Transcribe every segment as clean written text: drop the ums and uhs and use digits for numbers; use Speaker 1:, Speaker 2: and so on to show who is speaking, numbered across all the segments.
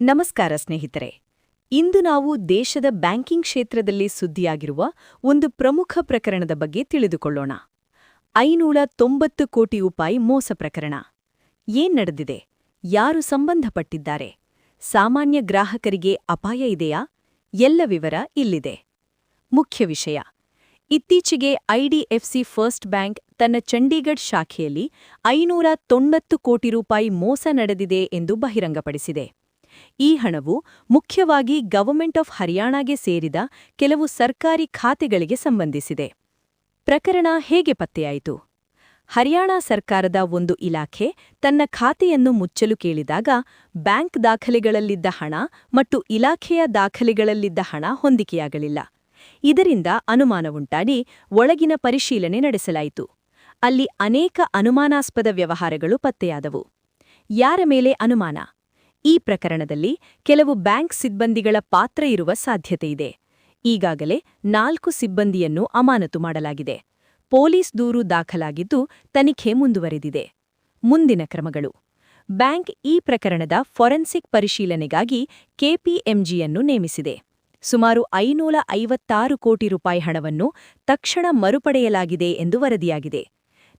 Speaker 1: ನಮಸ್ಕಾರ ಸ್ನೇಹಿತರೆ. ಇಂದು ನಾವು ದೇಶದ ಬ್ಯಾಂಕಿಂಗ್ ಕ್ಷೇತ್ರದಲ್ಲಿ ಸುದ್ದಿಯಾಗಿರುವ ಒಂದು ಪ್ರಮುಖ ಪ್ರಕರಣದ ಬಗ್ಗೆ ತಿಳಿದುಕೊಳ್ಳೋಣ. 590 ಕೋಟಿ ರೂಪಾಯಿ ಮೋಸ ಪ್ರಕರಣ. ಏನ್ ನಡೆದಿದೆ? ಯಾರು ಸಂಬಂಧಪಟ್ಟಿದ್ದಾರೆ? ಸಾಮಾನ್ಯ ಗ್ರಾಹಕರಿಗೆ ಅಪಾಯ ಇದೆಯಾ? ಎಲ್ಲ ವಿವರ ಇಲ್ಲಿದೆ. ಮುಖ್ಯ ವಿಷಯ: ಇತ್ತೀಚೆಗೆ ಐಡಿಎಫ್ಸಿ ಫಸ್ಟ್ ಬ್ಯಾಂಕ್ ತನ್ನ ಚಂಡೀಗಢ ಶಾಖೆಯಲ್ಲಿ 590 ಕೋಟಿ ರೂಪಾಯಿ ಮೋಸ ನಡೆದಿದೆ ಎಂದು ಬಹಿರಂಗಪಡಿಸಿದೆ. ಈ ಹಣವು ಮುಖ್ಯವಾಗಿ ಗವರ್ಮೆಂಟ್ ಆಫ್ ಹರಿಯಾಣಾಗೆ ಸೇರಿದ ಕೆಲವು ಸರ್ಕಾರಿ ಖಾತೆಗಳಿಗೆ ಸಂಬಂಧಿಸಿದೆ. ಪ್ರಕರಣ ಹೇಗೆ ಪತ್ತೆಯಾಯಿತು? ಹರಿಯಾಣಾ ಸರ್ಕಾರದ ಒಂದು ಇಲಾಖೆ ತನ್ನ ಖಾತೆಯನ್ನು ಮುಚ್ಚಲು ಕೇಳಿದಾಗ ಬ್ಯಾಂಕ್ ದಾಖಲೆಗಳಲ್ಲಿದ್ದ ಹಣ ಮತ್ತು ಇಲಾಖೆಯ ದಾಖಲೆಗಳಲ್ಲಿದ್ದ ಹಣ ಹೊಂದಿಕೆಯಾಗಲಿಲ್ಲ. ಇದರಿಂದ ಅನುಮಾನವುಂಟಾಡಿ ಒಳಗಿನ ಪರಿಶೀಲನೆ ನಡೆಸಲಾಯಿತು. ಅಲ್ಲಿ ಅನೇಕ ಅನುಮಾನಾಸ್ಪದ ವ್ಯವಹಾರಗಳು ಪತ್ತೆಯಾದವು. ಯಾರ ಮೇಲೆ ಅನುಮಾನ? ಈ ಪ್ರಕರಣದಲ್ಲಿ ಕೆಲವು ಬ್ಯಾಂಕ್ ಸಿಬ್ಬಂದಿಗಳ ಪಾತ್ರ ಇರುವ ಸಾಧ್ಯತೆಯಿದೆ. ಈಗಾಗಲೇ 4 ಸಿಬ್ಬಂದಿಯನ್ನು ಅಮಾನತು ಮಾಡಲಾಗಿದೆ. ಪೊಲೀಸ್ ದೂರು ದಾಖಲಾಗಿದ್ದು ತನಿಖೆ ಮುಂದುವರೆದಿದೆ. ಮುಂದಿನ ಕ್ರಮಗಳು: ಬ್ಯಾಂಕ್ ಈ ಪ್ರಕರಣದ ಫೊರೆನ್ಸಿಕ್ ಪರಿಶೀಲನೆಗಾಗಿ ಕೆಪಿಎಂಜಿಯನ್ನು ನೇಮಿಸಿದೆ. ಸುಮಾರು 556 ಕೋಟಿ ರೂಪಾಯಿ ಹಣವನ್ನು ತಕ್ಷಣ ಮರುಪಡೆಯಲಾಗಿದೆ ಎಂದು ವರದಿಯಾಗಿದೆ.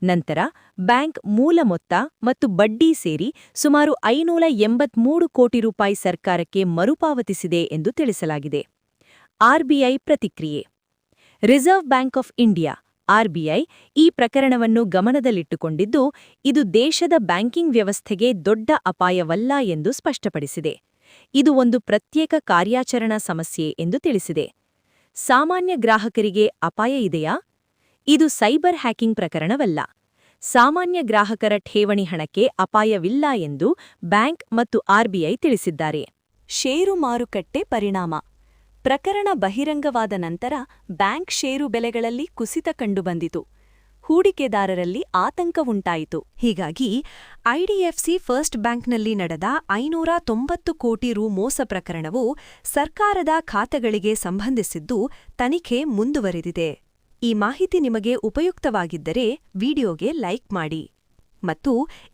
Speaker 1: ನಂತರ ಬ್ಯಾಂಕ್ ಮೂಲ ಮೊತ್ತ ಮತ್ತು ಬಡ್ಡಿ ಸೇರಿ ಸುಮಾರು 583 ಕೋಟಿ ರೂಪಾಯಿ ಸರ್ಕಾರಕ್ಕೆ ಮರುಪಾವತಿಸಿದೆ ಎಂದು ತಿಳಿಸಲಾಗಿದೆ. ಆರ್ಬಿಐ ಪ್ರತಿಕ್ರಿಯೆ: reserve bank of India RBI ಈ ಪ್ರಕರಣವನ್ನು ಗಮನದಲ್ಲಿಟ್ಟುಕೊಂಡಿದ್ದು, ಇದು ದೇಶದ ಬ್ಯಾಂಕಿಂಗ್ ವ್ಯವಸ್ಥೆಗೆ ದೊಡ್ಡ ಅಪಾಯವಲ್ಲ ಎಂದು ಸ್ಪಷ್ಟಪಡಿಸಿದೆ. ಇದು ಒಂದು ಪ್ರತ್ಯೇಕ ಕಾರ್ಯಾಚರಣಾ ಸಮಸ್ಯೆ ಎಂದು ತಿಳಿಸಿದೆ. ಸಾಮಾನ್ಯ ಗ್ರಾಹಕರಿಗೆ ಅಪಾಯ ಇದೆಯಾ? ಇದು ಸೈಬರ್ ಹ್ಯಾಕಿಂಗ್ ಪ್ರಕರಣವಲ್ಲ. ಸಾಮಾನ್ಯ ಗ್ರಾಹಕರ ಠೇವಣಿ ಹಣಕ್ಕೆ ಅಪಾಯವಿಲ್ಲ ಎಂದು ಬ್ಯಾಂಕ್ ಮತ್ತು ಆರ್ಬಿಐ ತಿಳಿಸಿದ್ದಾರೆ. ಷೇರು ಮಾರುಕಟ್ಟೆ ಪರಿಣಾಮ: ಪ್ರಕರಣ ಬಹಿರಂಗವಾದ ನಂತರ ಬ್ಯಾಂಕ್ ಷೇರು ಬೆಲೆಗಳಲ್ಲಿ ಕುಸಿತ ಕಂಡುಬಂದಿತು. ಹೂಡಿಕೆದಾರರಲ್ಲಿ ಆತಂಕ ಉಂಟಾಯಿತು. ಹೀಗಾಗಿ ಐಡಿಎಫ್ಸಿ ಫಸ್ಟ್ ಬ್ಯಾಂಕ್ನಲ್ಲಿ ನಡೆದ 590 ಕೋಟಿ ರು ಮೋಸ ಪ್ರಕರಣವು ಸರ್ಕಾರದ ಖಾತೆಗಳಿಗೆ ಸಂಬಂಧಿಸಿದ್ದು ತನಿಖೆ ಮುಂದುವರೆದಿದೆ. ಈ ಮಾಹಿತಿ ನಿಮಗೆ ಉಪಯುಕ್ತವಾಗಿದ್ದರೆ ವಿಡಿಯೋಗೆ ಲೈಕ್ ಮಾಡಿ ಮತ್ತು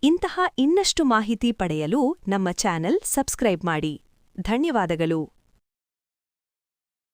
Speaker 1: ಇಂತಹ ಇನ್ನಷ್ಟು ಮಾಹಿತಿ ಪಡೆಯಲು ನಮ್ಮ ಚಾನೆಲ್ ಸಬ್ಸ್ಕ್ರೈಬ್ ಮಾಡಿ. ಧನ್ಯವಾದಗಳು.